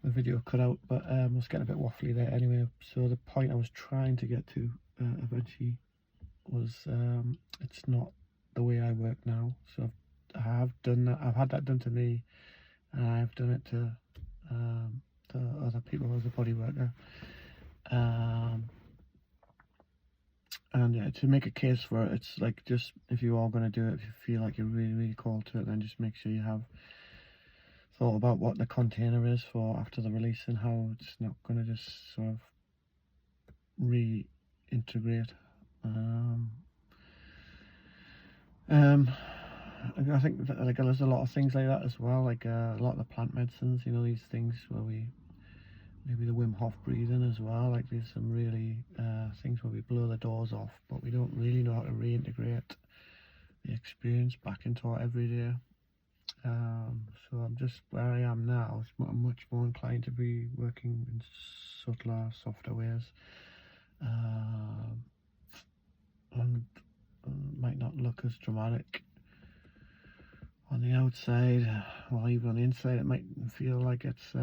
the video cut out, but I was getting a bit waffly there anyway. So the point I was trying to get to eventually was it's not the way I work now. So I have done that. I've had that done to me, and I've done it to other people as a body worker. And yeah, to make a case for it, it's like, just if you are going to do it, if you feel like you're really called to it, then just make sure you have thought about what the container is for after the release, and how it's not going to just sort of reintegrate. I think that, like, there's a lot of things like that as well, like a lot of the plant medicines, you know, these things where maybe the Wim Hof breathing as well, like there's some really things where we blow the doors off, but we don't really know how to reintegrate the experience back into our everyday. So I'm just where I am now. I'm much more inclined to be working in subtler, softer ways, and might not look as dramatic on the outside, or even on the inside. It might feel like it's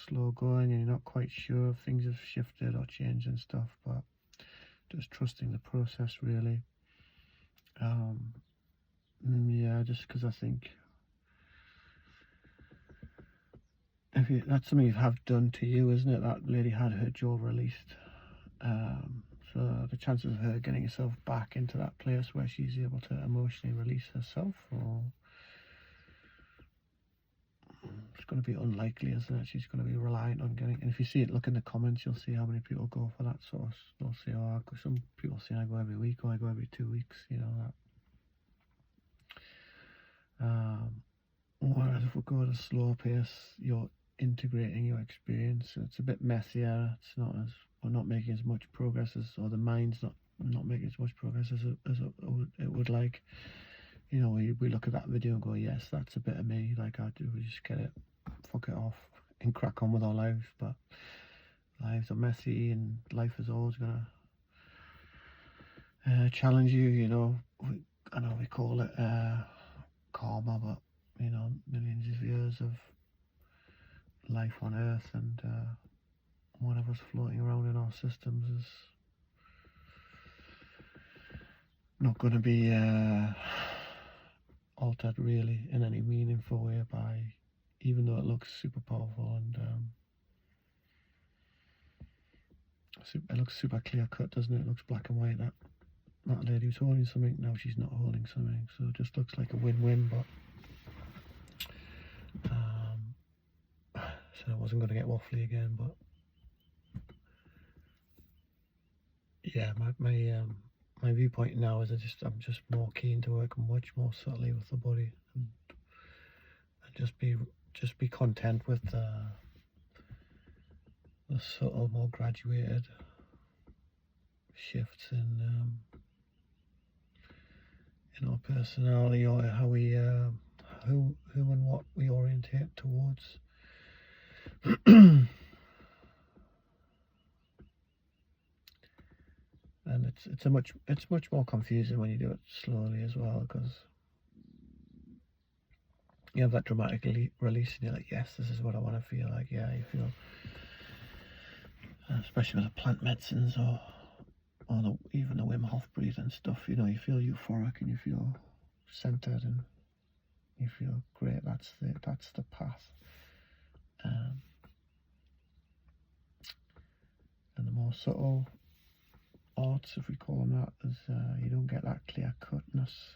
slow going and you're not quite sure if things have shifted or changed and stuff, but just trusting the process, really. Yeah, just because I think that's something you have done to you, isn't it? That lady had her jaw released, so the chances of her getting herself back into that place where she's able to emotionally release herself, or it's going to be unlikely, isn't it? She's going to be reliant on getting, and if you see it, look in the comments, you'll see how many people go for that source. They'll say, oh, some people say I go every week, or I go every 2 weeks, you know, that. Whereas if we go at a slow pace, you're integrating your experience. It's a bit messier. It's not as, we're not making as much progress as, or the mind's not making as much progress as it would like. You know, we look at that video and go, yes, that's a bit of me. Like, I do, we just get it, fuck it off, and crack on with our lives. But lives are messy, and life is always gonna challenge you. You know, I know we call it karma, but you know, millions of years of life on Earth and whatever's floating around in our systems is not going to be altered really in any meaningful way by, even though it looks super powerful and it looks super clear cut, doesn't it? It looks black and white. That lady was holding something, now she's not holding something, so it just looks like a win-win. But so I wasn't going to get waffly again, but yeah, my viewpoint now is I'm just more keen to work much more subtly with the body, and just be content with the subtle, more graduated shifts in our personality, or how we who and what we orientate towards. And it's much more confusing when you do it slowly as well, because you have that dramatic release and you're like, yes, this is what I want to feel like. Yeah, you feel, especially with the plant medicines, or even the Wim Hof breathing stuff, you know, you feel euphoric and you feel centered and you feel great. That's the path. And the more subtle arts, if we call them that, is you don't get that clear cutness.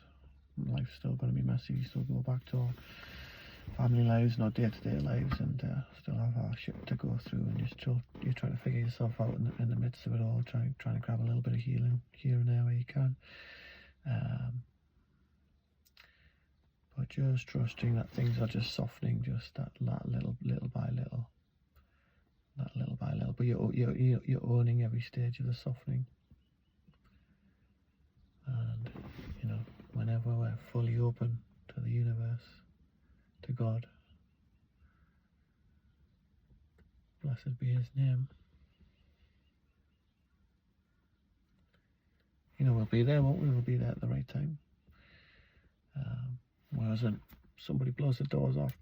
Life's still going to be messy. You still go back to our family lives and our day-to-day lives, and still have our shit to go through, and you're trying to figure yourself out in the midst of it all, trying to grab a little bit of healing here and there where you can, but just trusting that things are just softening, just that little by little, but you're owning every stage of the softening. And you know, whenever we're fully open to the universe, to God, blessed be his name, you know, we'll be there, won't we? We'll be there at the right time. Whereas when somebody blows the doors off,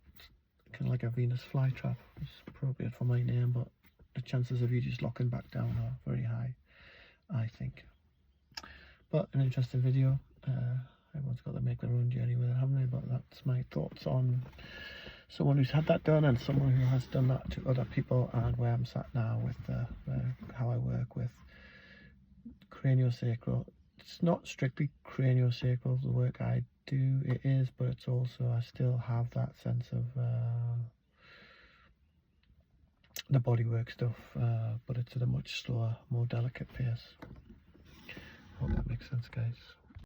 kind of like a Venus flytrap. It's appropriate for my name, but the chances of you just locking back down are very high, I think. But an interesting video. Everyone's got to make their own journey with it, haven't they? But that's my thoughts on someone who's had that done and someone who has done that to other people, and where I'm sat now with how I work with craniosacral. It's not strictly craniosacral, the work I do, it is, but it's also, I still have that sense of the bodywork stuff, but it's at a much slower, more delicate pace. Hope that makes sense, guys.